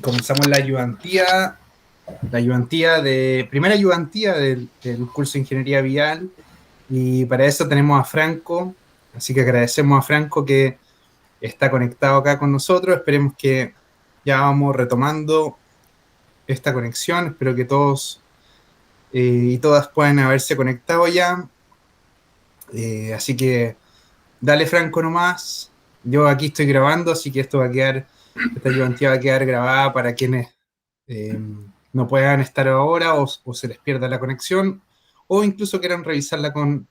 comenzamos primera ayudantía del curso de Ingeniería Vial, y para eso tenemos a Franco, así que agradecemos a Franco que está conectado acá con nosotros. Esperemos que ya vamos retomando esta conexión, espero que todos y todas puedan haberse conectado ya, así que dale Franco nomás. Yo aquí estoy grabando, así que esta ayudantía va a quedar grabada para quienes eh, no puedan estar ahora o se les pierda la conexión o incluso quieran revisarla con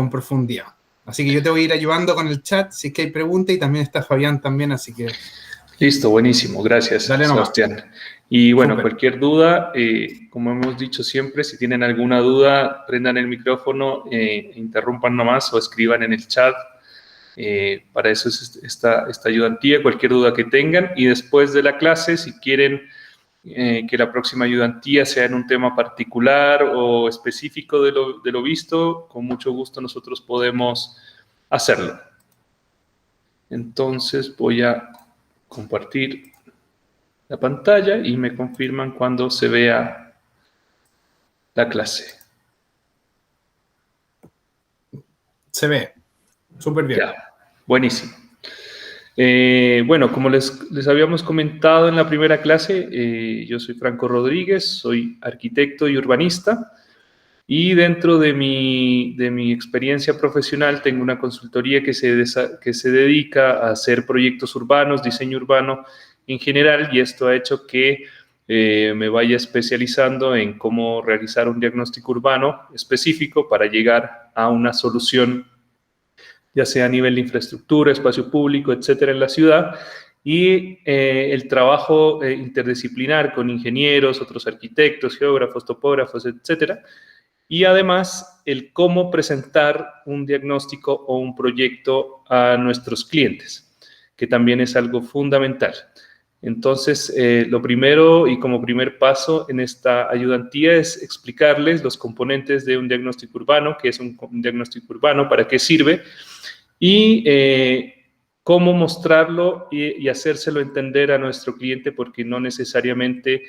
profundidad. Así que yo te voy a ir ayudando con el chat si es que hay preguntas, y también está Fabián también, así que Listo, buenísimo, gracias dale nomás. Sebastián. Y bueno, Súper. cualquier duda, como hemos dicho siempre, si tienen alguna duda, prendan el micrófono, interrumpan nomás o escriban en el chat. Para eso es esta ayudantía, cualquier duda que tengan. Y después de la clase, si quieren que la próxima ayudantía sea en un tema particular o específico de lo visto, con mucho gusto nosotros podemos hacerlo. Entonces voy a compartir la pantalla y me confirman cuando se vea la clase. Se ve. Súper bien. Ya, buenísimo. Bueno, como les habíamos comentado en la primera clase, yo soy Franco Rodríguez, soy arquitecto y urbanista, y dentro de mi experiencia profesional tengo una consultoría que se dedica a hacer proyectos urbanos, diseño urbano en general, y esto ha hecho que me vaya especializando en cómo realizar un diagnóstico urbano específico para llegar a una solución, ya sea a nivel de infraestructura, espacio público, etcétera, en la ciudad. Y el trabajo interdisciplinar con ingenieros, otros arquitectos, geógrafos, topógrafos, etcétera. Y además, el cómo presentar un diagnóstico o un proyecto a nuestros clientes, que también es algo fundamental. Entonces, lo primero y como primer paso en esta ayudantía es explicarles los componentes de un diagnóstico urbano, qué es un diagnóstico urbano, para qué sirve, y cómo mostrarlo y hacérselo entender a nuestro cliente, porque no necesariamente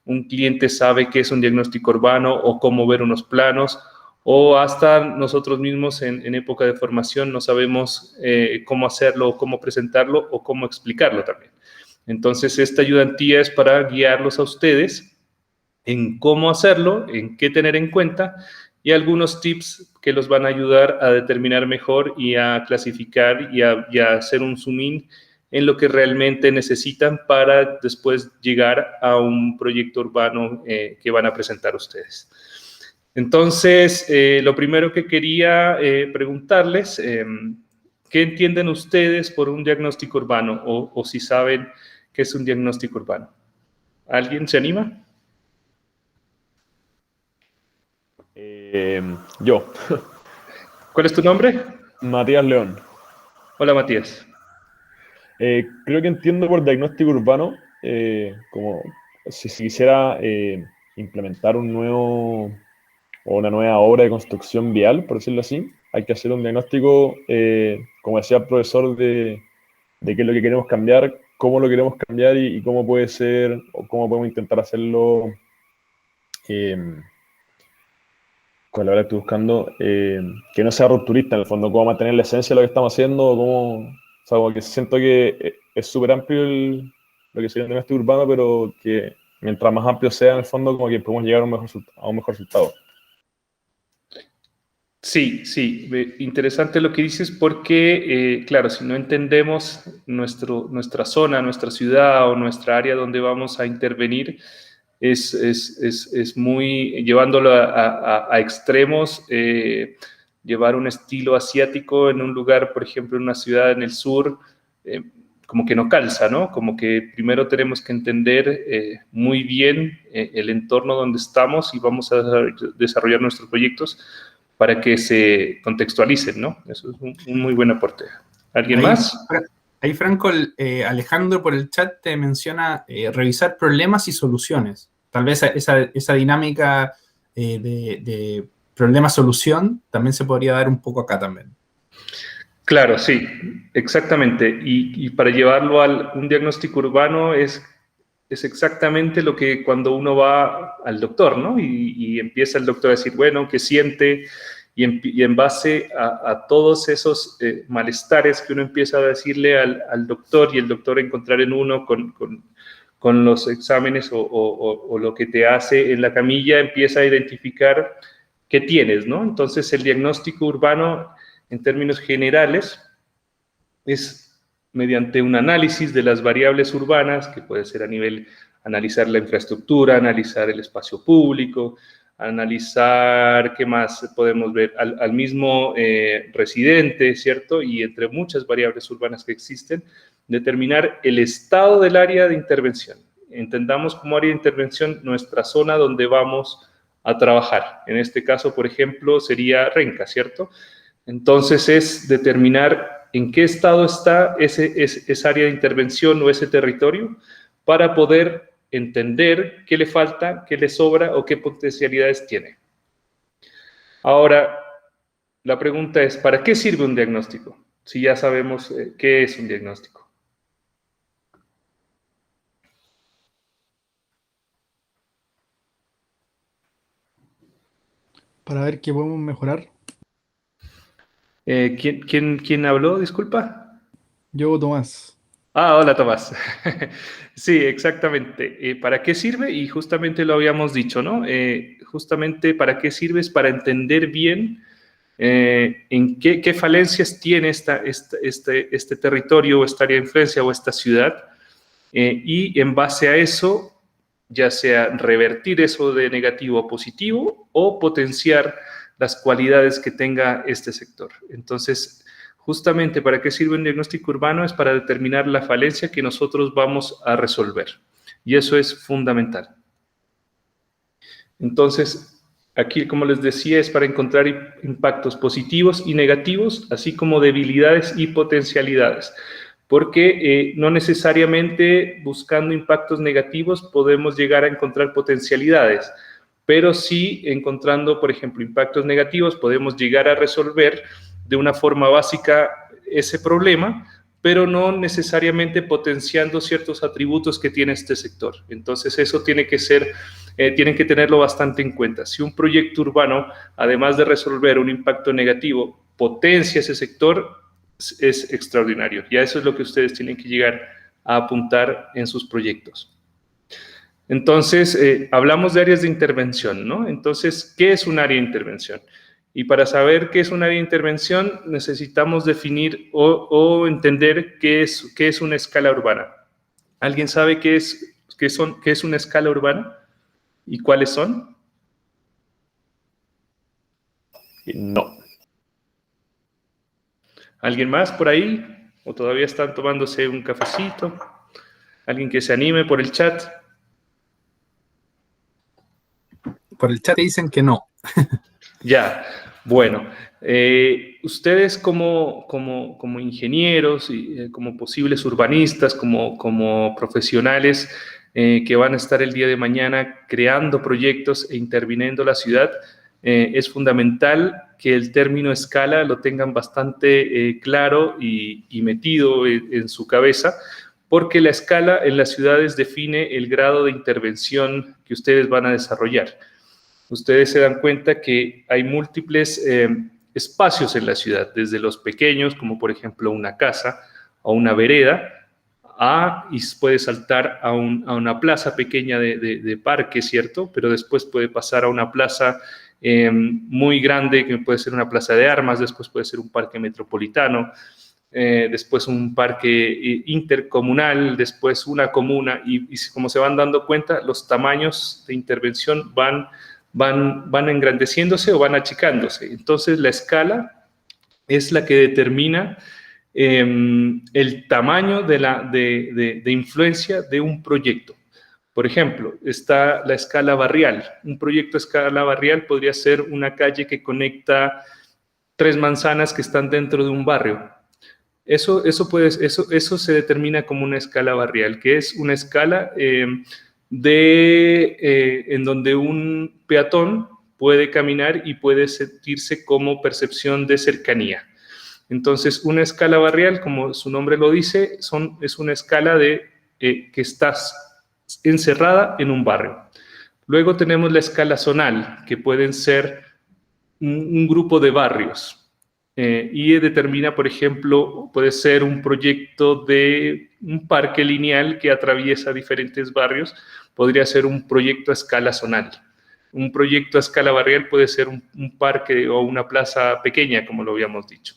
un cliente sabe qué es un diagnóstico urbano o cómo ver unos planos, o hasta nosotros mismos en época de formación no sabemos cómo hacerlo o cómo presentarlo o cómo explicarlo también. Entonces, esta ayudantía es para guiarlos a ustedes en cómo hacerlo, en qué tener en cuenta, y algunos tips que los van a ayudar a determinar mejor y a clasificar y a hacer un zoom in en lo que realmente necesitan para después llegar a un proyecto urbano que van a presentar ustedes. Entonces, lo primero que quería preguntarles, ¿qué entienden ustedes por un diagnóstico urbano o si saben qué es un diagnóstico urbano? ¿Alguien se anima? Yo, ¿Cuál es tu nombre? Matías León. Hola, Matías. Creo que entiendo por diagnóstico urbano, como si se quisiera implementar un nuevo o una nueva obra de construcción vial, por decirlo así, hay que hacer un diagnóstico, como decía el profesor, de qué es lo que queremos cambiar, cómo lo queremos cambiar y cómo puede ser, o cómo podemos intentar hacerlo. Con la verdad estoy buscando que no sea rupturista en el fondo, cómo mantener la esencia de lo que estamos haciendo, o sea, como que siento que es súper amplio lo que sería el diagnóstico urbano, pero que mientras más amplio sea en el fondo, como que podemos llegar a un mejor resultado. Sí, sí, interesante lo que dices porque, claro, si no entendemos nuestra zona, nuestra ciudad o nuestra área donde vamos a intervenir, es muy, llevándolo a extremos, llevar un estilo asiático en un lugar, por ejemplo, en una ciudad en el sur, como que no calza, ¿no? Como que primero tenemos que entender muy bien el entorno donde estamos y vamos a desarrollar nuestros proyectos para que se contextualicen, ¿no? Eso es un muy buen aporte. ¿Alguien Ahí, más? ahí Franco, Alejandro por el chat te menciona revisar problemas y soluciones. Tal vez esa dinámica de problema-solución también se podría dar un poco acá también. Claro, sí, exactamente. Y para llevarlo a un diagnóstico urbano es es exactamente lo que cuando uno va al doctor, ¿no? Y empieza el doctor a decir, bueno, ¿qué siente? Y en base a todos esos malestares que uno empieza a decirle al doctor, y el doctor encontrar en uno con los exámenes o lo que te hace en la camilla, empieza a identificar qué tienes, ¿no? Entonces, el diagnóstico urbano, en términos generales, es mediante un análisis de las variables urbanas, que puede ser a nivel analizar la infraestructura, analizar el espacio público, analizar qué más podemos ver al mismo residente, ¿cierto? Y entre muchas variables urbanas que existen, determinar el estado del área de intervención. Entendamos como área de intervención nuestra zona donde vamos a trabajar. En este caso, por ejemplo, sería Renca, ¿cierto? Entonces es determinar en qué estado está esa área de intervención o ese territorio para poder entender qué le falta, qué le sobra o qué potencialidades tiene. Ahora, la pregunta es, ¿para qué sirve un diagnóstico? Si ya sabemos qué es un diagnóstico. Para ver qué podemos mejorar. ¿Quién habló? Disculpa. Yo, Tomás. Ah, hola Tomás. Sí, exactamente. ¿Para qué sirve? Y justamente lo habíamos dicho, ¿no? Justamente para qué sirve es para entender bien en qué falencias tiene este territorio o esta área de influencia o esta ciudad, y en base a eso, ya sea revertir eso de negativo a positivo o potenciar las cualidades que tenga este sector. Entonces, justamente, ¿para qué sirve un diagnóstico urbano? Es para determinar la falencia que nosotros vamos a resolver. Y eso es fundamental. Entonces, aquí, como les decía, es para encontrar impactos positivos y negativos, así como debilidades y potencialidades. Porque no necesariamente buscando impactos negativos podemos llegar a encontrar potencialidades, pero sí encontrando, por ejemplo, impactos negativos podemos llegar a resolver de una forma básica ese problema, pero no necesariamente potenciando ciertos atributos que tiene este sector. Entonces, eso tiene que ser, tienen que tenerlo bastante en cuenta. Si un proyecto urbano, además de resolver un impacto negativo, potencia ese sector, es extraordinario. Y a eso es lo que ustedes tienen que llegar a apuntar en sus proyectos. Entonces, hablamos de áreas de intervención, ¿no? Entonces, ¿qué es un área de intervención? Y para saber qué es un área de intervención, necesitamos definir o entender qué es una escala urbana. ¿Alguien sabe qué es una escala urbana? ¿Y cuáles son? No. ¿Alguien más por ahí? ¿O todavía están tomándose un cafecito? ¿Alguien que se anime por el chat? Por el chat dicen que no. Ya, bueno, ustedes como ingenieros y como posibles urbanistas, como profesionales que van a estar el día de mañana creando proyectos e interviniendo la ciudad, es fundamental que el término escala lo tengan bastante claro y metido en su cabeza, porque la escala en las ciudades define el grado de intervención que ustedes van a desarrollar. Ustedes se dan cuenta que hay múltiples espacios en la ciudad, desde los pequeños, como por ejemplo una casa o una vereda, y puede saltar a una plaza pequeña de parque, ¿cierto? Pero después puede pasar a una plaza muy grande, que puede ser una plaza de armas, después puede ser un parque metropolitano, después un parque intercomunal, después una comuna, y como se van dando cuenta, los tamaños de intervención van engrandeciéndose o van achicándose. Entonces, la escala es la que determina el tamaño de influencia de un proyecto. Por ejemplo, está la escala barrial. Un proyecto a escala barrial podría ser una calle que conecta 3 manzanas que están dentro de un barrio. Eso se determina como una escala barrial, que es una escala en donde un peatón puede caminar y puede sentirse como percepción de cercanía. Entonces, una escala barrial, como su nombre lo dice, es una escala que estás encerrada en un barrio. Luego tenemos la escala zonal, que pueden ser un grupo de barrios. Y determina, por ejemplo, puede ser un proyecto de un parque lineal que atraviesa diferentes barrios, podría ser un proyecto a escala zonal. Un proyecto a escala barrial puede ser un parque o una plaza pequeña, como lo habíamos dicho.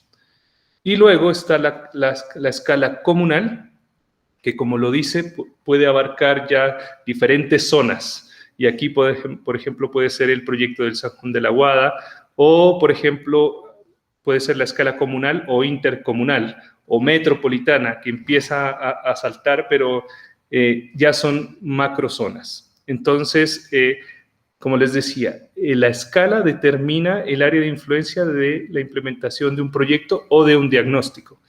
Y luego está la escala comunal, que como lo dice, puede abarcar ya diferentes zonas. Y aquí, por ejemplo, puede ser el proyecto del San Juan de la Guada, o, por ejemplo, puede ser la escala comunal o intercomunal, o metropolitana, que empieza a saltar, pero ya son macrozonas. Entonces, como les decía, la escala determina el área de influencia de la implementación de un proyecto o de un diagnóstico.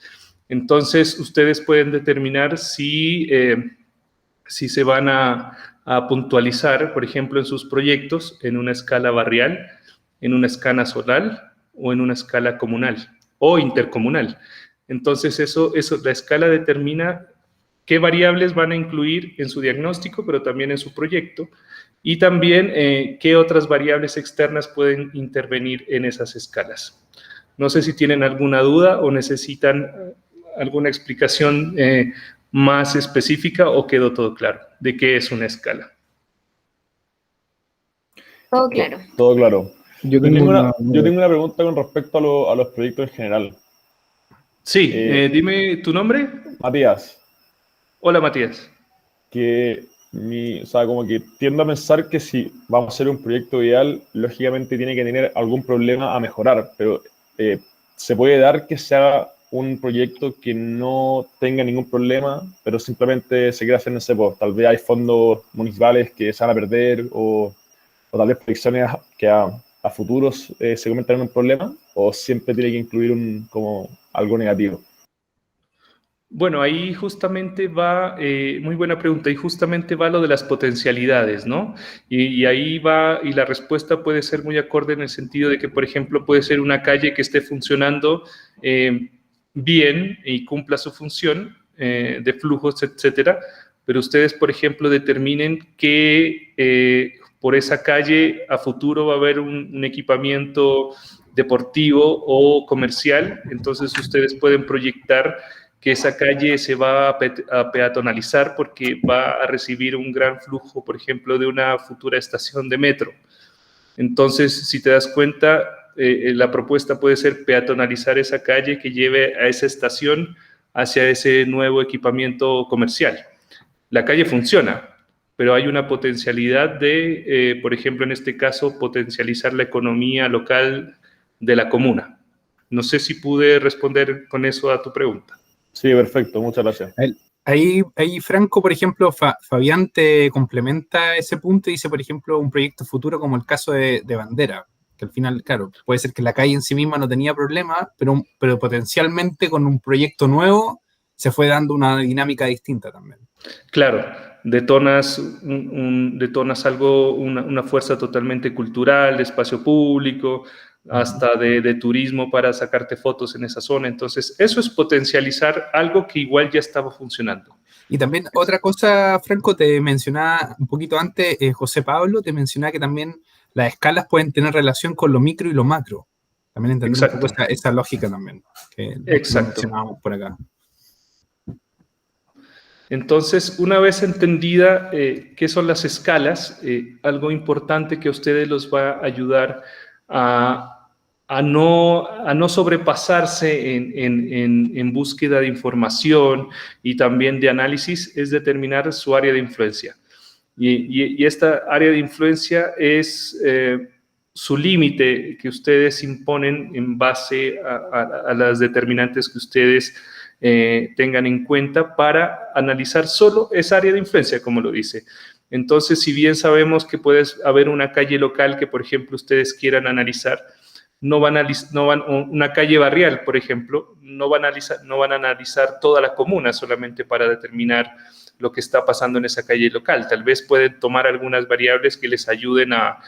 Entonces, ustedes pueden determinar si se van a puntualizar, por ejemplo, en sus proyectos en una escala barrial, en una escala zonal o en una escala comunal o intercomunal. Entonces, la escala determina qué variables van a incluir en su diagnóstico, pero también en su proyecto, y también qué otras variables externas pueden intervenir en esas escalas. No sé si tienen alguna duda o necesitan alguna explicación más específica o quedó todo claro de qué es una escala. Todo claro. Todo claro. Yo Yo tengo tengo una pregunta con respecto a los proyectos en general. Sí, dime tu nombre. Matías, Hola, Matías. o sea, como que tiendo a pensar que si vamos a hacer un proyecto ideal, lógicamente tiene que tener algún problema a mejorar, pero se puede dar que sea un proyecto que no tenga ningún problema, pero simplemente se quiera hacer en ese tal vez hay fondos municipales que se van a perder o tal vez proyecciones que a futuros se conviertan en un problema, o siempre tiene que incluir como algo negativo. Bueno, ahí justamente va, muy buena pregunta, y justamente va lo de las potencialidades, ¿no? Y ahí va, y la respuesta puede ser muy acorde en el sentido de que, por ejemplo, puede ser una calle que esté funcionando bien y cumpla su función de flujos, etcétera, pero ustedes, por ejemplo, determinen que por esa calle a futuro va a haber un equipamiento deportivo o comercial, entonces ustedes pueden proyectar que esa calle se va a peatonalizar porque va a recibir un gran flujo, por ejemplo, de una futura estación de metro. Entonces, si te das cuenta, la propuesta puede ser peatonalizar esa calle que lleve a esa estación hacia ese nuevo equipamiento comercial. La calle funciona, pero hay una potencialidad de, por ejemplo, en este caso, potencializar la economía local de la comuna. No sé si pude responder con eso a tu pregunta. Sí, perfecto, muchas gracias. Ahí Franco, por ejemplo, Fabián te complementa ese punto y dice, por ejemplo, un proyecto futuro como el caso de Bandera, que al final, claro, puede ser que la calle en sí misma no tenía problemas, pero potencialmente con un proyecto nuevo se fue dando una dinámica distinta también. Claro, detonas algo, una fuerza totalmente cultural, de espacio público, hasta de turismo para sacarte fotos en esa zona. Entonces, eso es potencializar algo que igual ya estaba funcionando. Y también otra cosa, Franco, te mencionaba un poquito antes, José Pablo, te mencionaba que también las escalas pueden tener relación con lo micro y lo macro. También entender un poco esa lógica también, que mencionábamos por acá. Entonces, una vez entendida qué son las escalas, algo importante que a ustedes los va a ayudar a no sobrepasarse en búsqueda de información y también de análisis es determinar su área de influencia. Y esta área de influencia es su límite que ustedes imponen en base a las determinantes que ustedes tengan en cuenta para analizar solo esa área de influencia, como lo dice. Entonces, si bien sabemos que puede haber una calle local que, por ejemplo, ustedes quieran analizar, una calle barrial, por ejemplo, no van a analizar toda la comuna solamente para determinar lo que está pasando en esa calle local. Tal vez pueden tomar algunas variables que les ayuden a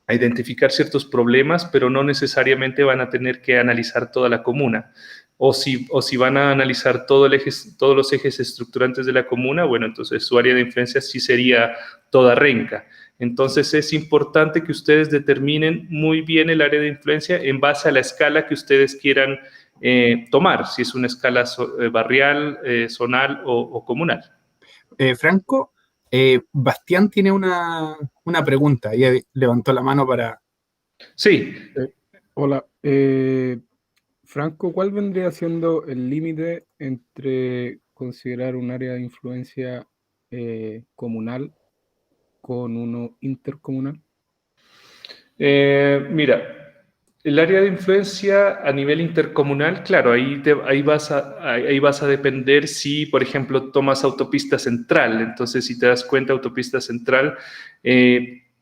identificar ciertos problemas, pero no necesariamente van a tener que analizar toda la comuna. o si van a analizar todos los ejes estructurantes de la comuna, bueno, entonces su área de influencia sí sería toda Renca. Entonces es importante que ustedes determinen muy bien el área de influencia en base a la escala que ustedes quieran tomar, si es una escala barrial, zonal o comunal. Franco, Bastián tiene una pregunta. Ella levantó la mano para... Sí. Hola, Franco, ¿cuál vendría siendo el límite entre considerar un área de influencia comunal con uno intercomunal? Mira, el área de influencia a nivel intercomunal, claro, ahí vas a depender si, por ejemplo, tomas autopista central. Entonces, si te das cuenta, autopista central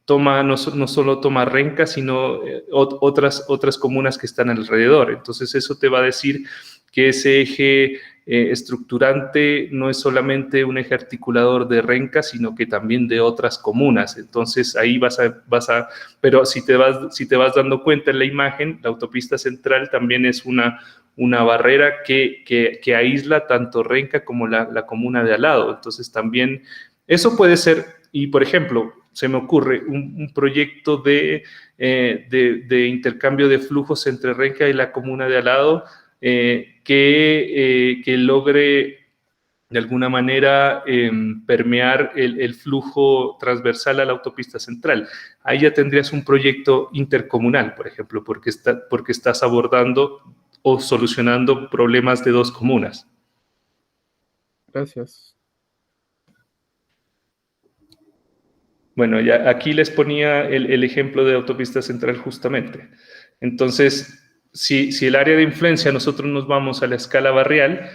no solo toma Renca, sino otras comunas que están alrededor. Entonces, eso te va a decir que ese eje estructurante no es solamente un eje articulador de Renca, sino que también de otras comunas. Entonces, ahí pero si te vas dando cuenta en la imagen, la autopista central también es una barrera que aísla tanto Renca como la comuna de al lado. Entonces, también eso puede ser, y por ejemplo, se me ocurre un proyecto de intercambio de flujos entre Renca y la comuna de al lado, que logre de alguna manera permear el flujo transversal a la autopista central. Ahí ya tendrías un proyecto intercomunal, por ejemplo, porque estás abordando o solucionando problemas de dos comunas. Gracias. Bueno, ya aquí les ponía el ejemplo de autopista central justamente. Entonces, si el área de influencia nosotros nos vamos a la escala barrial,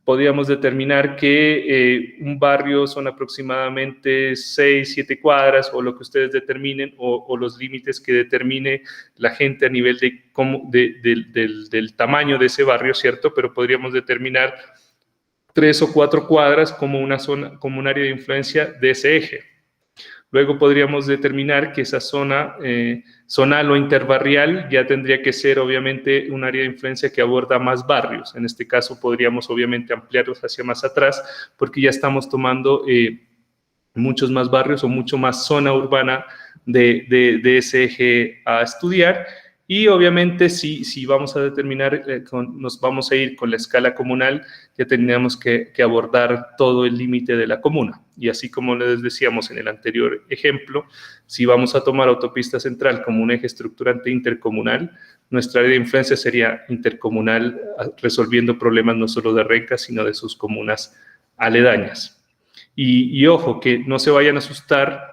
podríamos determinar que un barrio son aproximadamente 6, 7 cuadras, o lo que ustedes determinen, o los límites que determine la gente a nivel del tamaño de ese barrio, ¿cierto? Pero podríamos determinar 3 o 4 cuadras como una zona, como un área de influencia de ese eje. Luego podríamos determinar que esa zona zonal o interbarrial ya tendría que ser obviamente un área de influencia que aborda más barrios. En este caso podríamos obviamente ampliarlos hacia más atrás porque ya estamos tomando muchos más barrios o mucho más zona urbana de ese eje a estudiar. Y obviamente si vamos a determinar, nos vamos a ir con la escala comunal, ya tendríamos que abordar todo el límite de la comuna. Y así como les decíamos en el anterior ejemplo, si vamos a tomar autopista central como un eje estructurante intercomunal, nuestra área de influencia sería intercomunal, resolviendo problemas no solo de Renca, sino de sus comunas aledañas. Y ojo, que no se vayan a asustar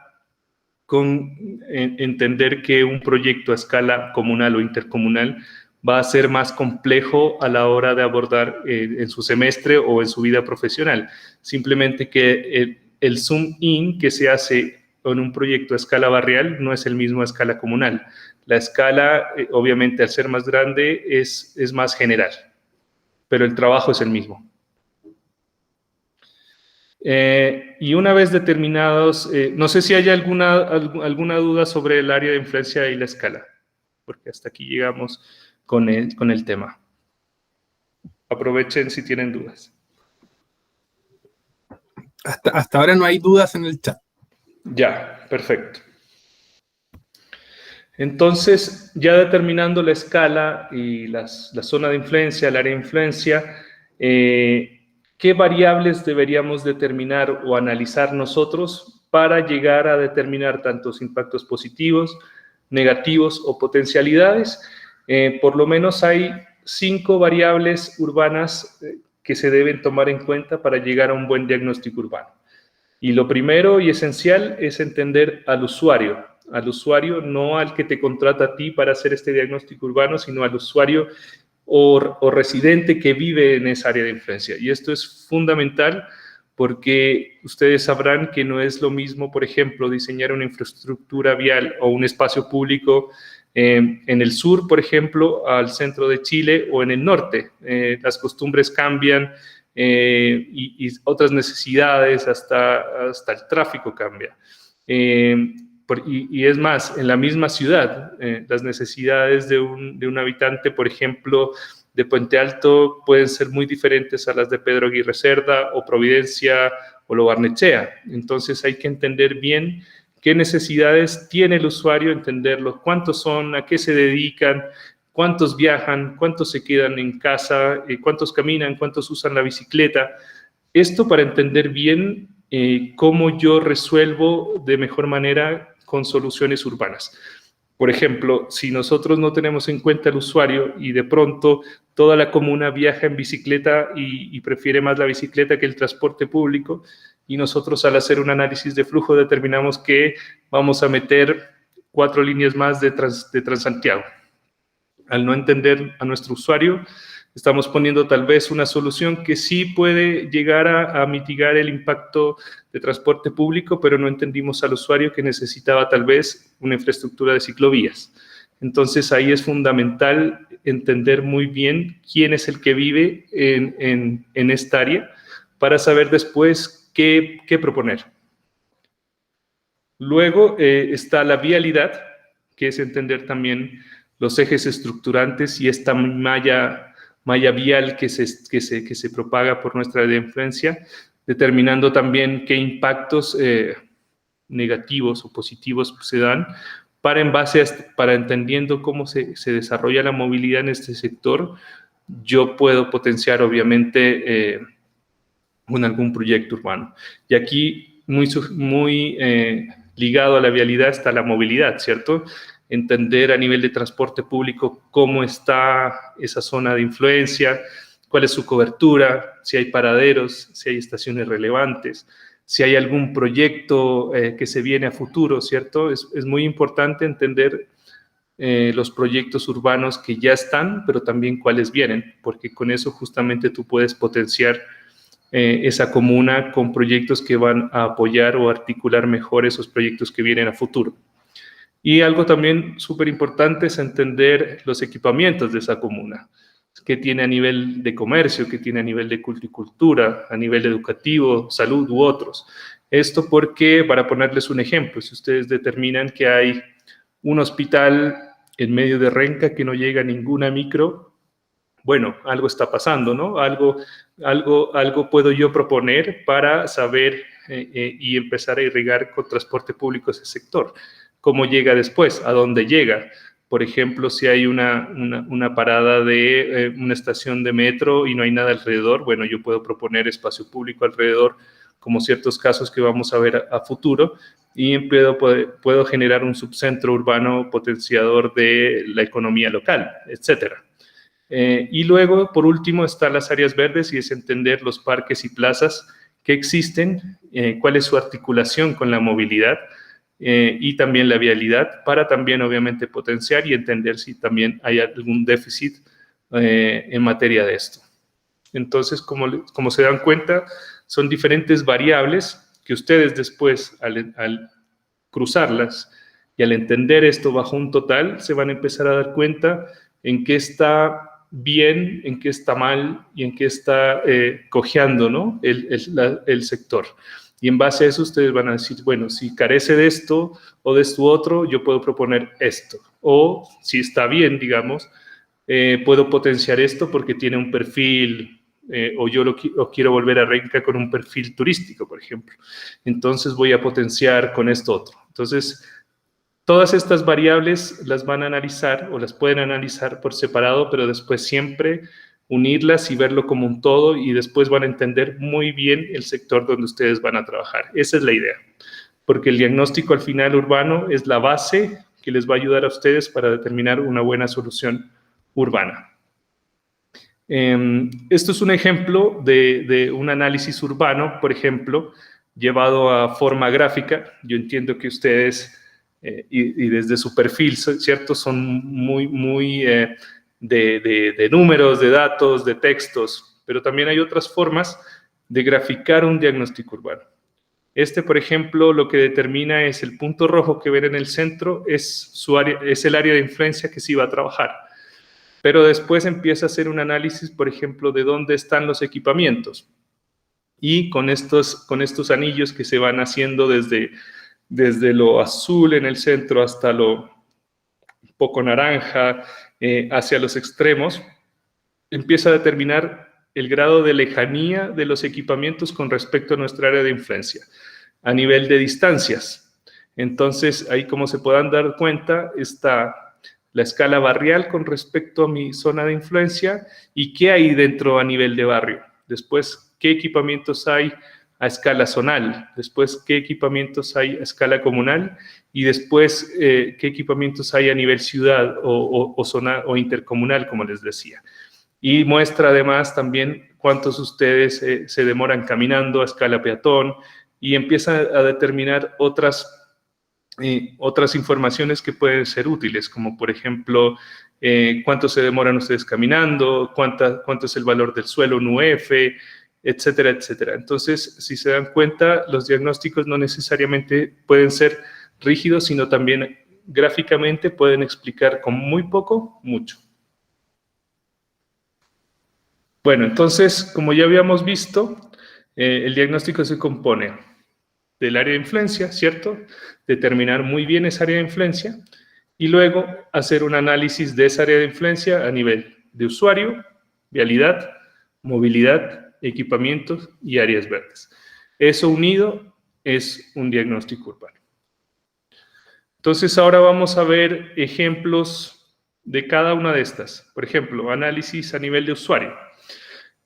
con entender que un proyecto a escala comunal o intercomunal va a ser más complejo a la hora de abordar en su semestre o en su vida profesional. Simplemente que el zoom in que se hace en un proyecto a escala barrial no es el mismo a escala comunal. La escala, obviamente, al ser más grande, es más general, pero el trabajo es el mismo. Y una vez determinados, no sé si hay alguna duda sobre el área de influencia y la escala, porque hasta aquí llegamos con el tema. Aprovechen si tienen dudas. Hasta ahora no hay dudas en el chat. Ya, perfecto. Entonces, ya determinando la escala y la zona de influencia, el área de influencia, ¿qué variables deberíamos determinar o analizar nosotros para llegar a determinar tantos impactos positivos, negativos o potencialidades? Por lo menos hay 5 variables urbanas que se deben tomar en cuenta para llegar a un buen diagnóstico urbano. Y lo primero y esencial es entender al usuario, no al que te contrata a ti para hacer este diagnóstico urbano, sino al usuario o residente que vive en esa área de influencia. Y esto es fundamental porque ustedes sabrán que no es lo mismo, por ejemplo, diseñar una infraestructura vial o un espacio público en el sur, por ejemplo, al centro de Chile o en el norte. Las costumbres cambian y otras necesidades, hasta el tráfico cambia. Y es más, en la misma ciudad, las necesidades de un habitante, por ejemplo, de Puente Alto pueden ser muy diferentes a las de Pedro Aguirre Cerda o Providencia o Lo Barnechea. Entonces hay que entender bien qué necesidades tiene el usuario, entenderlo, cuántos son, a qué se dedican, cuántos viajan, cuántos se quedan en casa, cuántos caminan, cuántos usan la bicicleta. Esto para entender bien cómo yo resuelvo de mejor manera con soluciones urbanas. Por ejemplo, si nosotros no tenemos en cuenta al usuario y de pronto toda la comuna viaja en bicicleta y prefiere más la bicicleta que el transporte público, y nosotros al hacer un análisis de flujo determinamos que vamos a meter 4 líneas más de Transantiago. Al no entender a nuestro usuario, estamos poniendo tal vez una solución que sí puede llegar a mitigar el impacto de transporte público, pero no entendimos al usuario que necesitaba tal vez una infraestructura de ciclovías. Entonces ahí es fundamental entender muy bien quién es el que vive en esta área para saber después qué proponer. Luego está la vialidad, que es entender también los ejes estructurantes y esta malla vial que se propaga por nuestra área de influencia, determinando también qué impactos negativos o positivos se dan, para entendiendo cómo se desarrolla la movilidad en este sector, yo puedo potenciar obviamente algún proyecto urbano. Y aquí muy ligado a la vialidad está la movilidad, ¿cierto? Entender a nivel de transporte público cómo está esa zona de influencia, cuál es su cobertura, si hay paraderos, si hay estaciones relevantes, si hay algún proyecto que se viene a futuro, ¿cierto? Es muy importante entender los proyectos urbanos que ya están, pero también cuáles vienen, porque con eso justamente tú puedes potenciar esa comuna con proyectos que van a apoyar o articular mejor esos proyectos que vienen a futuro. Y algo también súper importante es entender los equipamientos de esa comuna, que tiene a nivel de comercio, que tiene a nivel de cultura, a nivel educativo, salud u otros. Esto porque, para ponerles un ejemplo, si ustedes determinan que hay un hospital en medio de Renca que no llega ninguna micro, bueno, algo está pasando, ¿no? Algo puedo yo proponer para saber y empezar a irrigar con transporte público ese sector. ¿Cómo llega después? ¿A dónde llega? Por ejemplo, si hay una parada de una estación de metro y no hay nada alrededor, bueno, yo puedo proponer espacio público alrededor, como ciertos casos que vamos a ver a futuro, y puedo generar un subcentro urbano potenciador de la economía local, etcétera. Y luego, por último, están las áreas verdes y es entender los parques y plazas que existen, cuál es su articulación con la movilidad y también la vialidad, para también obviamente potenciar y entender si también hay algún déficit en materia de esto. Entonces, como se dan cuenta, son diferentes variables que ustedes después, al cruzarlas y al entender esto bajo un total, se van a empezar a dar cuenta en qué está bien, en qué está mal y en qué está cojeando, ¿no? el sector. Y en base a eso ustedes van a decir, bueno, si carece de esto o de esto otro, yo puedo proponer esto. O si está bien, digamos, puedo potenciar esto porque tiene un perfil, o yo quiero volver a Renca con un perfil turístico, por ejemplo. Entonces voy a potenciar con esto otro. Entonces, todas estas variables las van a analizar o las pueden analizar por separado, pero después siempre unirlas y verlo como un todo, y después van a entender muy bien el sector donde ustedes van a trabajar. Esa es la idea, porque el diagnóstico al final urbano es la base que les va a ayudar a ustedes para determinar una buena solución urbana. Esto es un ejemplo de un análisis urbano, por ejemplo, llevado a forma gráfica. Yo entiendo que ustedes, y desde su perfil, ¿cierto?, son muy de números, de datos, de textos, pero también hay otras formas de graficar un diagnóstico urbano. Por ejemplo, lo que determina es el punto rojo que ven en el centro, es el área de influencia que se iba a trabajar. Pero después empieza a hacer un análisis, por ejemplo, de dónde están los equipamientos. Y con estos anillos que se van haciendo desde lo azul en el centro hasta lo un poco naranja, hacia los extremos, empieza a determinar el grado de lejanía de los equipamientos con respecto a nuestra área de influencia, a nivel de distancias. Entonces, ahí, como se puedan dar cuenta, está la escala barrial con respecto a mi zona de influencia y qué hay dentro a nivel de barrio. Después, qué equipamientos hay a escala zonal, después qué equipamientos hay a escala comunal y después qué equipamientos hay a nivel ciudad o zona o intercomunal, como les decía. Y muestra además también cuántos ustedes se demoran caminando a escala peatón y empieza a determinar otras informaciones que pueden ser útiles, como por ejemplo, cuánto se demoran ustedes caminando, cuánto es el valor del suelo en UF, etcétera, etcétera. Entonces, si se dan cuenta, los diagnósticos no necesariamente pueden ser rígidos, sino también gráficamente pueden explicar con muy poco, mucho. Bueno, entonces, como ya habíamos visto, el diagnóstico se compone del área de influencia, ¿cierto? Determinar muy bien esa área de influencia y luego hacer un análisis de esa área de influencia a nivel de usuario, vialidad, movilidad, equipamientos y áreas verdes. Eso unido es un diagnóstico urbano. Entonces, ahora vamos a ver ejemplos de cada una de estas. Por ejemplo, análisis a nivel de usuario.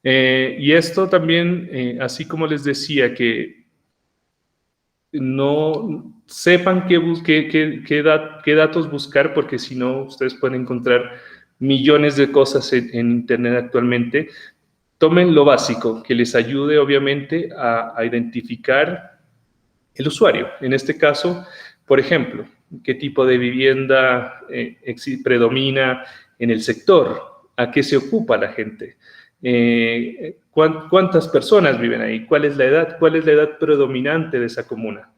Y esto también, así como les decía, que no sepan qué datos buscar, porque si no, ustedes pueden encontrar millones de cosas en Internet actualmente. Tomen lo básico, que les ayude, obviamente, a identificar el usuario. En este caso, por ejemplo, qué tipo de vivienda predomina en el sector, a qué se ocupa la gente. ¿Cuántas personas viven ahí? ¿Cuál es la edad predominante de esa comuna?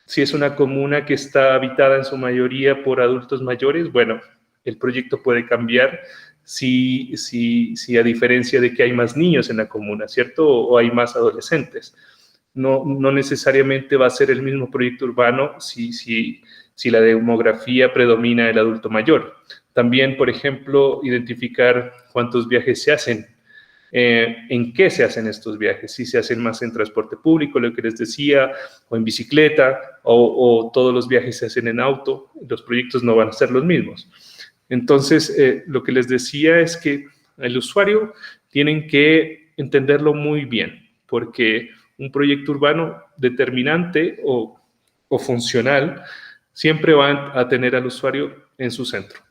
Si es una comuna que está habitada en su mayoría por adultos mayores, bueno, el proyecto puede cambiar si a diferencia de que hay más niños en la comuna, ¿cierto? O hay más adolescentes. No necesariamente va a ser el mismo proyecto urbano si la demografía predomina el adulto mayor. También, por ejemplo, identificar cuántos viajes se hacen. ¿En qué se hacen estos viajes? Si se hacen más en transporte público, lo que les decía, o en bicicleta, o todos los viajes se hacen en auto, los proyectos no van a ser los mismos. Entonces, lo que les decía es que el usuario tienen que entenderlo muy bien, porque un proyecto urbano determinante o funcional siempre va a tener al usuario en su centro.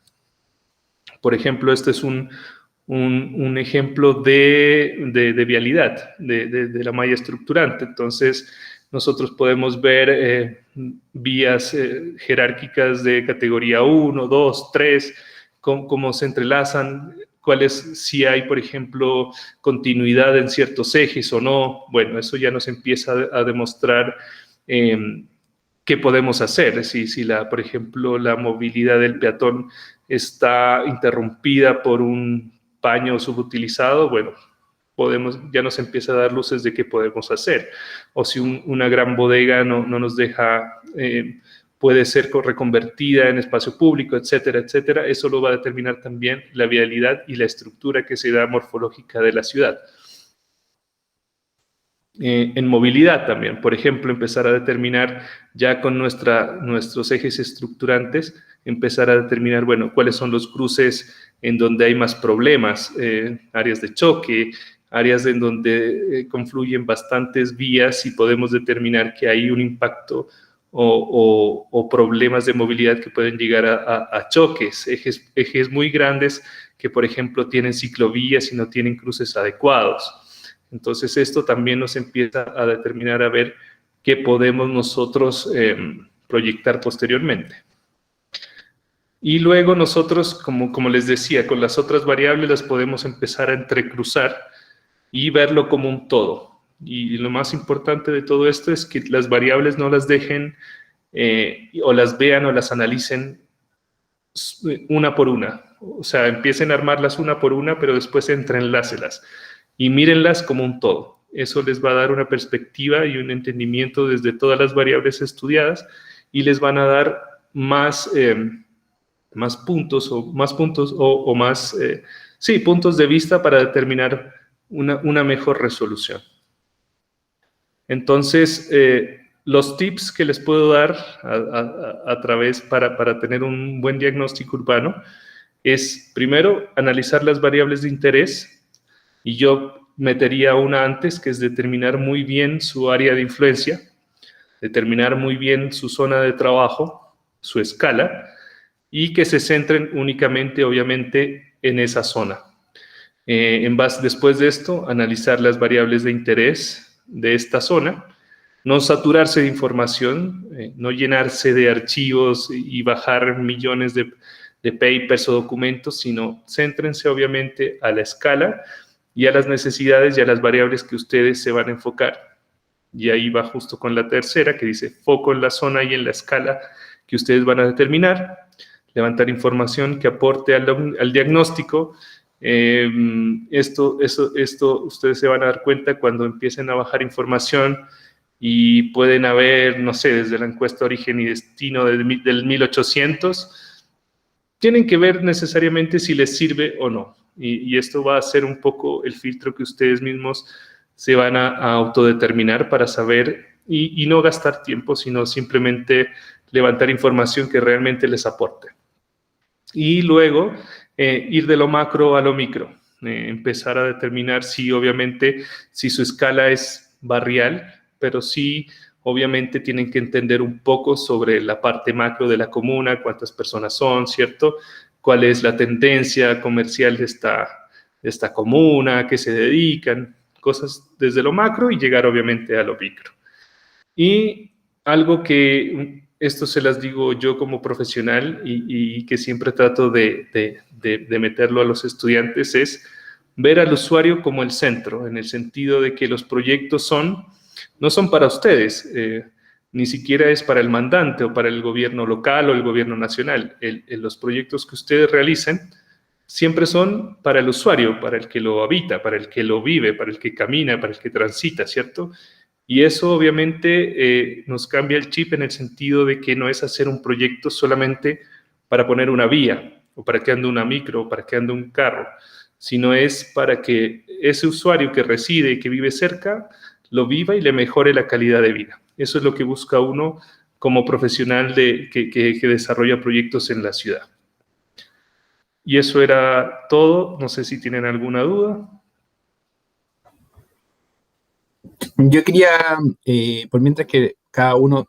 Por ejemplo, este es un ejemplo de vialidad, de la malla estructurante. Entonces, nosotros podemos ver vías jerárquicas de categoría 1, 2, 3, cómo se entrelazan, si hay, por ejemplo, continuidad en ciertos ejes o no. Bueno, eso ya nos empieza a demostrar qué podemos hacer. Por ejemplo, la movilidad del peatón está interrumpida por un paño subutilizado, bueno, ya nos empieza a dar luces de qué podemos hacer. O si una gran bodega no nos deja, puede ser reconvertida en espacio público, etcétera, etcétera. Eso lo va a determinar también la vialidad y la estructura que se da morfológica de la ciudad. En movilidad también, por ejemplo, empezar a determinar ya con nuestros ejes estructurantes, empezar a determinar, bueno, cuáles son los cruces en donde hay más problemas, áreas de choque, áreas en donde confluyen bastantes vías y podemos determinar que hay un impacto o problemas de movilidad que pueden llegar a choques, ejes muy grandes que, por ejemplo, tienen ciclovías y no tienen cruces adecuados. Entonces, esto también nos empieza a determinar a ver qué podemos nosotros proyectar posteriormente. Y luego nosotros, como les decía, con las otras variables las podemos empezar a entrecruzar y verlo como un todo. Y lo más importante de todo esto es que las variables no las dejen o las vean o las analicen una por una. O sea, empiecen a armarlas una por una, pero después entreenlácelas y mírenlas como un todo. Eso les va a dar una perspectiva y un entendimiento desde todas las variables estudiadas y les van a dar más puntos o más sí, puntos de vista para determinar una mejor resolución. Entonces, los tips que les puedo dar a través para tener un buen diagnóstico urbano es, primero, analizar las variables de interés, y yo metería una antes, que es determinar muy bien su área de influencia, determinar muy bien su zona de trabajo, su escala, y que se centren únicamente, obviamente, en esa zona. Después de esto, analizar las variables de interés de esta zona, no saturarse de información, no llenarse de archivos y bajar millones de papers o documentos, sino céntrense obviamente a la escala y a las necesidades y a las variables que ustedes se van a enfocar. Y ahí va justo con la tercera, que dice foco en la zona y en la escala que ustedes van a determinar, levantar información que aporte al diagnóstico. Esto ustedes se van a dar cuenta cuando empiecen a bajar información y pueden haber, no sé, desde la encuesta Origen y Destino del 1800, tienen que ver necesariamente si les sirve o no. Y esto va a ser un poco el filtro que ustedes mismos se van a autodeterminar para saber y no gastar tiempo, sino simplemente levantar información que realmente les aporte. Y luego ir de lo macro a lo micro, empezar a determinar si obviamente si su escala es barrial, pero sí obviamente tienen que entender un poco sobre la parte macro de la comuna, cuántas personas son, ¿cierto? Cuál es la tendencia comercial de esta comuna, a qué se dedican, cosas desde lo macro y llegar obviamente a lo micro. Y algo que esto se las digo yo como profesional y que siempre trato de meterlo a los estudiantes es ver al usuario como el centro, en el sentido de que los proyectos no son para ustedes, ni siquiera es para el mandante o para el gobierno local o el gobierno nacional. Los proyectos que ustedes realicen siempre son para el usuario, para el que lo habita, para el que lo vive, para el que camina, para el que transita, ¿cierto? Y eso obviamente nos cambia el chip en el sentido de que no es hacer un proyecto solamente para poner una vía, o para que ande una micro, o para que ande un carro, sino es para que ese usuario que reside y que vive cerca lo viva y le mejore la calidad de vida. Eso es lo que busca uno como profesional que desarrolla proyectos en la ciudad. Y eso era todo. No sé si tienen alguna duda. Yo quería, por mientras que cada uno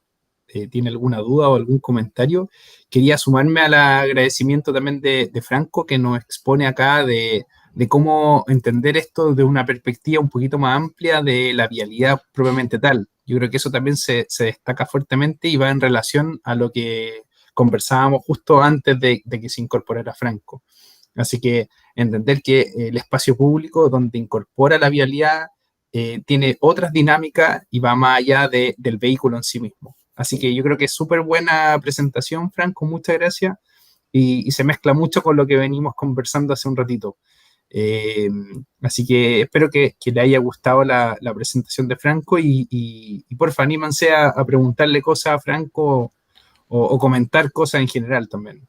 tiene alguna duda o algún comentario, quería sumarme al agradecimiento también de Franco, que nos expone acá de cómo entender esto de una perspectiva un poquito más amplia de la vialidad propiamente tal. Yo creo que eso también se destaca fuertemente y va en relación a lo que conversábamos justo antes de que se incorporara Franco. Así que entender que el espacio público donde incorpora la vialidad tiene otras dinámicas y va más allá del vehículo en sí mismo. Así que yo creo que es súper buena presentación, Franco, muchas gracias. Y se mezcla mucho con lo que venimos conversando hace un ratito. Así que espero que le haya gustado la presentación de Franco y porfa, anímanse a preguntarle cosas a Franco o comentar cosas en general también.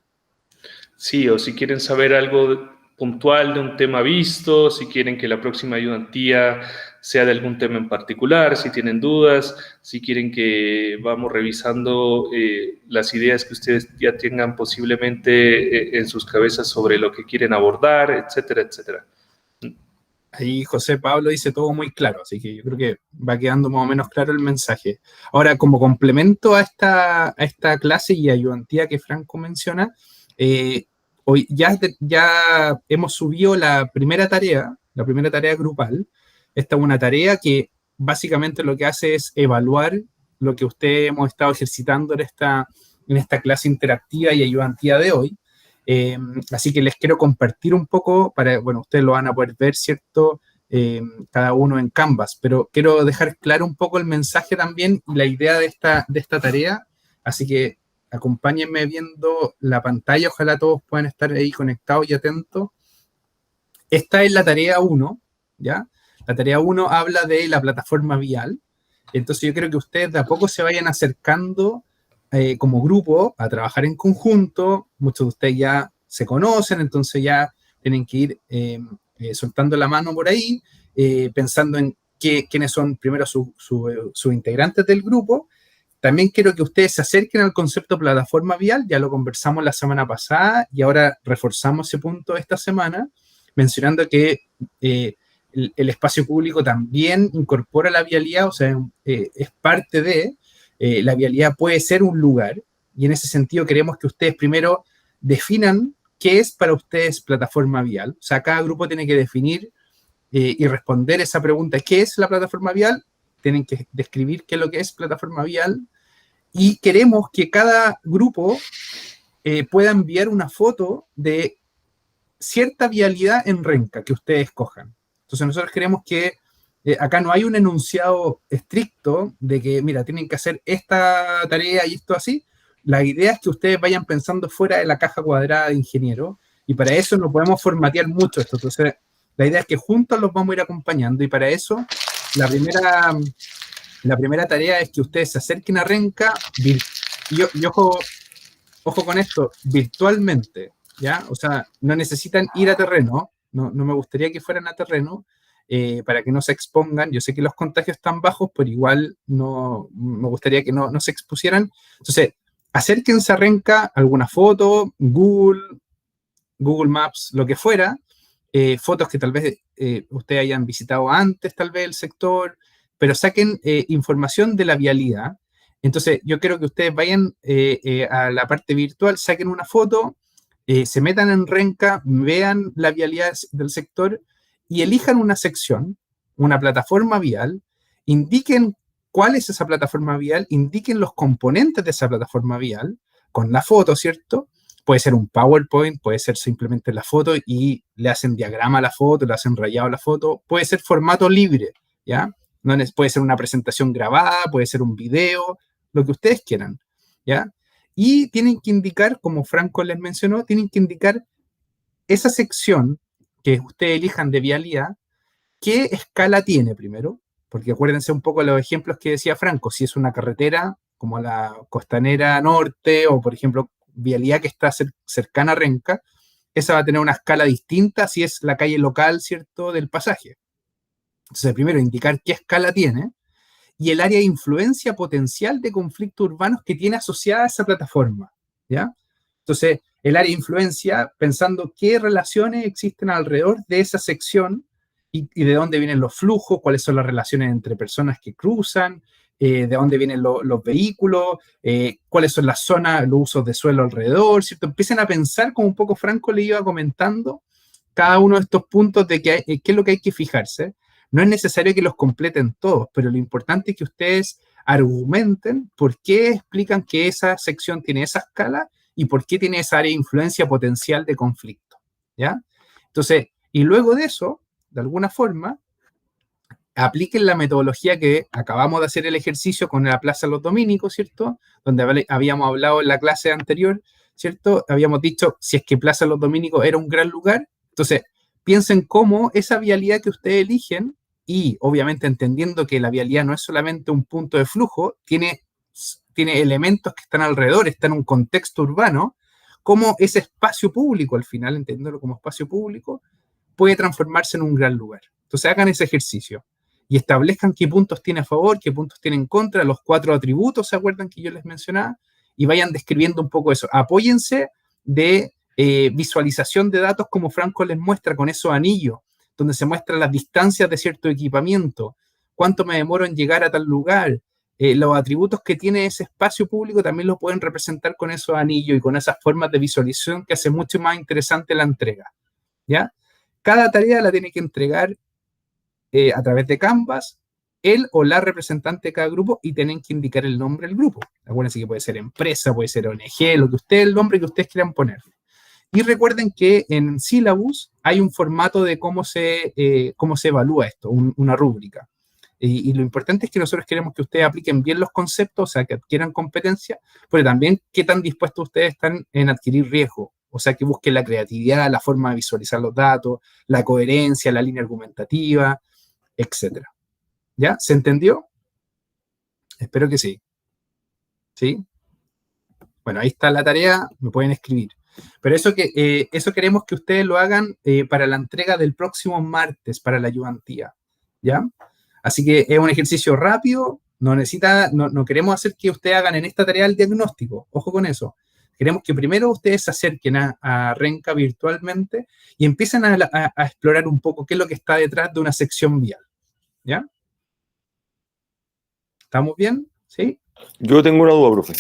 Sí, o si quieren saber algo puntual de un tema visto, si quieren que la próxima ayudantía sea de algún tema en particular, si tienen dudas, si quieren que vamos revisando las ideas que ustedes ya tengan posiblemente en sus cabezas sobre lo que quieren abordar, etcétera, etcétera. Ahí José Pablo dice todo muy claro, así que yo creo que va quedando más o menos claro el mensaje. Ahora, como complemento a esta clase y ayudantía que Franco menciona, hoy ya hemos subido la primera tarea grupal. Esta es una tarea que básicamente lo que hace es evaluar lo que ustedes hemos estado ejercitando en esta clase interactiva y ayudantía de hoy. Así que les quiero compartir un poco bueno, ustedes lo van a poder ver, ¿cierto? Cada uno en Canvas, pero quiero dejar claro un poco el mensaje también y la idea de esta tarea. Así que acompáñenme viendo la pantalla, ojalá todos puedan estar ahí conectados y atentos. Esta es la tarea 1, ¿ya? La tarea 1 habla de la plataforma vial. Entonces yo creo que ustedes de a poco se vayan acercando como grupo a trabajar en conjunto. Muchos de ustedes ya se conocen, entonces ya tienen que ir soltando la mano por ahí, pensando en quiénes son primero sus integrantes del grupo. También quiero que ustedes se acerquen al concepto de plataforma vial, ya lo conversamos la semana pasada y ahora reforzamos ese punto esta semana, mencionando que el espacio público también incorpora la vialidad, o sea, es parte de, la vialidad puede ser un lugar, y en ese sentido queremos que ustedes primero definan qué es para ustedes plataforma vial. O sea, cada grupo tiene que definir y responder esa pregunta, ¿qué es la plataforma vial? Tienen que describir qué es lo que es plataforma vial, y queremos que cada grupo pueda enviar una foto de cierta vialidad en Renca que ustedes escojan. Entonces nosotros queremos que acá no hay un enunciado estricto de que, mira, tienen que hacer esta tarea y esto así. La idea es que ustedes vayan pensando fuera de la caja cuadrada de ingeniero, y para eso no podemos formatear mucho esto. Entonces la idea es que juntos los vamos a ir acompañando, y para eso la primera tarea es que ustedes se acerquen a Renca y ojo con esto, virtualmente, ¿ya? O sea, no necesitan ir a terreno, no me gustaría que fueran a terreno para que no se expongan. Yo sé que los contagios están bajos, pero igual no me gustaría que no se expusieran. Entonces, acérquense a Renca, alguna foto, Google Maps, lo que fuera, fotos que tal vez ustedes hayan visitado antes, tal vez el sector, pero saquen información de la vialidad. Entonces, yo quiero que ustedes vayan a la parte virtual, saquen una foto, se metan en Renca, vean la vialidad del sector y elijan una sección, una plataforma vial, indiquen cuál es esa plataforma vial, indiquen los componentes de esa plataforma vial con la foto, ¿cierto? Puede ser un PowerPoint, puede ser simplemente la foto y le hacen diagrama a la foto, le hacen rayado a la foto, puede ser formato libre, ¿ya? No puede ser una presentación grabada, puede ser un video, lo que ustedes quieran, ¿ya? Y tienen que indicar, como Franco les mencionó, tienen que indicar esa sección que ustedes elijan de vialidad, qué escala tiene primero, porque acuérdense un poco de los ejemplos que decía Franco, si es una carretera como la Costanera Norte o, por ejemplo, vialidad que está cercana a Renca, esa va a tener una escala distinta si es la calle local, ¿cierto?, del pasaje. Entonces, primero indicar qué escala tiene y el área de influencia potencial de conflictos urbanos que tiene asociada a esa plataforma, ¿ya? Entonces, el área de influencia, pensando qué relaciones existen alrededor de esa sección y de dónde vienen los flujos, cuáles son las relaciones entre personas que cruzan, de dónde vienen los vehículos, cuáles son las zonas, los usos de suelo alrededor, ¿cierto? Empiecen a pensar, como un poco Franco le iba comentando, cada uno de estos puntos de qué es lo que hay que fijarse. No es necesario que los completen todos, pero lo importante es que ustedes argumenten por qué explican que esa sección tiene esa escala y por qué tiene esa área de influencia potencial de conflicto, ¿ya? Entonces, y luego de eso, de alguna forma, apliquen la metodología que acabamos de hacer el ejercicio con la Plaza de los Dominicos, ¿cierto? Donde habíamos hablado en la clase anterior, ¿cierto? Habíamos dicho, si es que Plaza de los Dominicos era un gran lugar, entonces piensen cómo esa vialidad que ustedes eligen, y obviamente entendiendo que la vialidad no es solamente un punto de flujo, tiene elementos que están alrededor, está en un contexto urbano, cómo ese espacio público, al final, entendiéndolo como espacio público, puede transformarse en un gran lugar. Entonces hagan ese ejercicio y establezcan qué puntos tiene a favor, qué puntos tiene en contra, los 4 atributos, ¿se acuerdan que yo les mencionaba? Y vayan describiendo un poco eso. Apóyense de visualización de datos como Franco les muestra con esos anillos, donde se muestran las distancias de cierto equipamiento, cuánto me demoro en llegar a tal lugar. Los atributos que tiene ese espacio público también los pueden representar con esos anillos y con esas formas de visualización que hace mucho más interesante la entrega, ¿ya? Cada tarea la tiene que entregar a través de Canvas, él o la representante de cada grupo, y tienen que indicar el nombre del grupo. Acuérdense que puede ser empresa, puede ser ONG, lo que ustedes, el nombre que ustedes quieran poner. Y recuerden que en Syllabus hay un formato de cómo se evalúa esto, una rúbrica. Y lo importante es que nosotros queremos que ustedes apliquen bien los conceptos, o sea, que adquieran competencia, pero también qué tan dispuestos ustedes están en adquirir riesgo. O sea, que busquen la creatividad, la forma de visualizar los datos, la coherencia, la línea argumentativa, etc. ¿Ya? ¿Se entendió? Espero que sí. ¿Sí? Bueno, ahí está la tarea, me pueden escribir. Pero eso queremos que ustedes lo hagan para la entrega del próximo martes, para la ayudantía, ¿ya? Así que es un ejercicio rápido, no queremos hacer que ustedes hagan en esta tarea el diagnóstico, ojo con eso. Queremos que primero ustedes se acerquen a Renca virtualmente y empiecen a explorar un poco qué es lo que está detrás de una sección vial, ¿ya? ¿Estamos bien? ¿Sí? Yo tengo una duda, profe.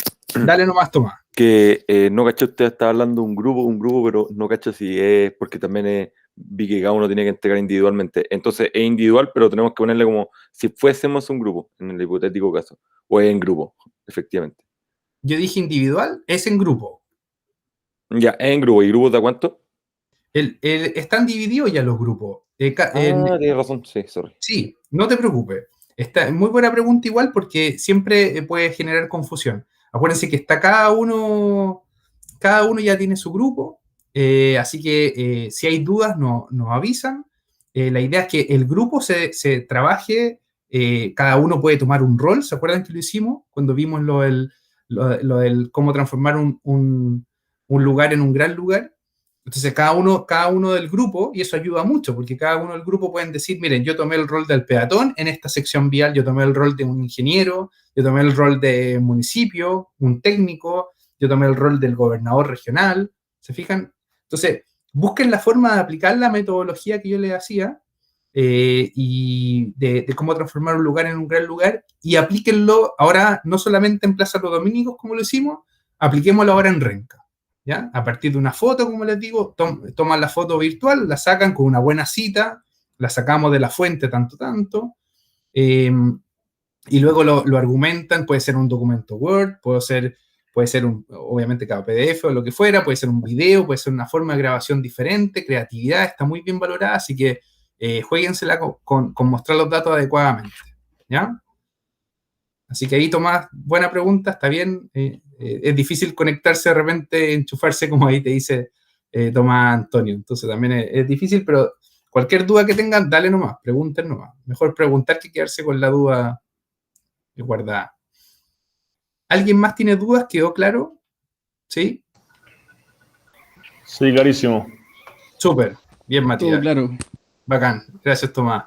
Dale nomás, Tomás. Que no caché, usted está hablando de un grupo, pero no cacho si es porque también vi que cada uno tiene que entregar individualmente. Entonces es individual, pero tenemos que ponerle como si fuésemos un grupo, en el hipotético caso. O es en grupo, efectivamente. Yo dije individual, es en grupo. Ya, es en grupo. ¿Y grupos de cuánto? Están divididos ya los grupos. Tienes razón, sí, sorry. Sí, no te preocupes. Muy buena pregunta igual porque siempre puede generar confusión. Acuérdense que está cada uno ya tiene su grupo, así que si hay dudas nos avisan. La idea es que el grupo se trabaje, cada uno puede tomar un rol. ¿Se acuerdan que lo hicimos cuando vimos lo del cómo transformar un lugar en un gran lugar? Entonces, cada uno del grupo, y eso ayuda mucho, porque cada uno del grupo pueden decir, miren, yo tomé el rol del peatón en esta sección vial, yo tomé el rol de un ingeniero, yo tomé el rol de municipio, un técnico, yo tomé el rol del gobernador regional, ¿se fijan? Entonces, busquen la forma de aplicar la metodología que yo les hacía y de cómo transformar un lugar en un gran lugar y aplíquenlo ahora no solamente en Plaza Los Dominicos, como lo hicimos, apliquémoslo ahora en Renca. ¿Ya? A partir de una foto, como les digo, toman la foto virtual, la sacan con una buena cita, la sacamos de la fuente tanto, y luego lo argumentan, puede ser un documento Word, puede ser obviamente cada PDF o lo que fuera, puede ser un video, puede ser una forma de grabación diferente, creatividad, está muy bien valorada, así que juéguensela con mostrar los datos adecuadamente, ¿ya? Así que ahí, Tomás, buena pregunta, está bien. Es difícil conectarse de repente, enchufarse, como ahí te dice Tomás Antonio. Entonces también es difícil, pero cualquier duda que tengan, dale nomás, pregunten nomás. Mejor preguntar que quedarse con la duda guardada. ¿Alguien más tiene dudas? ¿Quedó claro? ¿Sí? Sí, clarísimo. Súper. Bien, Matías. Todo claro. Bacán. Gracias, Tomás.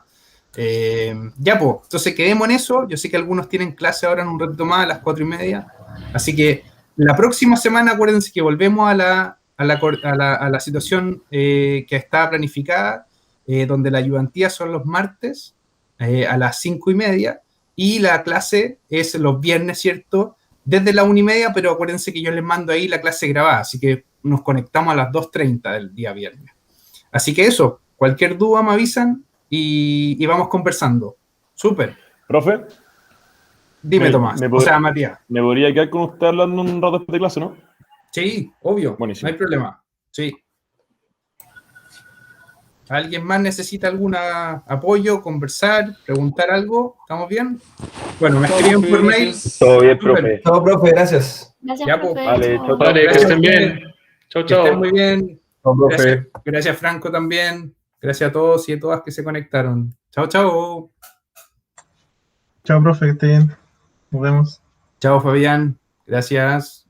Ya, pues, entonces quedemos en eso. Yo sé que algunos tienen clase ahora en un ratito más a las 4:30. Así que la próxima semana, acuérdense que volvemos a la situación que está planificada, donde la ayudantía son los martes a las 5:30 y la clase es los viernes, ¿cierto? Desde la 1:30, pero acuérdense que yo les mando ahí la clase grabada, así que nos conectamos a las 2:30 del día viernes. Así que eso, cualquier duda me avisan y vamos conversando. Súper. Profe, Dime, Tomás. O sea, Matías. me podría quedar con usted hablando un rato después de clase, ¿no? Sí, obvio. Buenísimo. No hay problema. Sí. ¿Alguien más necesita algún apoyo, conversar, preguntar algo? ¿Estamos bien? Bueno, me escriben por mail. Todo bien, profe. Todo, profe, gracias. Gracias, Ya, pues. profe. Vale, Chao. chao, Vale, que estén bien. Chao, Que estén chao. muy bien. Todo, profe. Gracias, Franco, también. Gracias a todos y a todas que se conectaron. Chao, chao. Chao, profe, que esté bien. Nos vemos. Chao, Fabián. Gracias.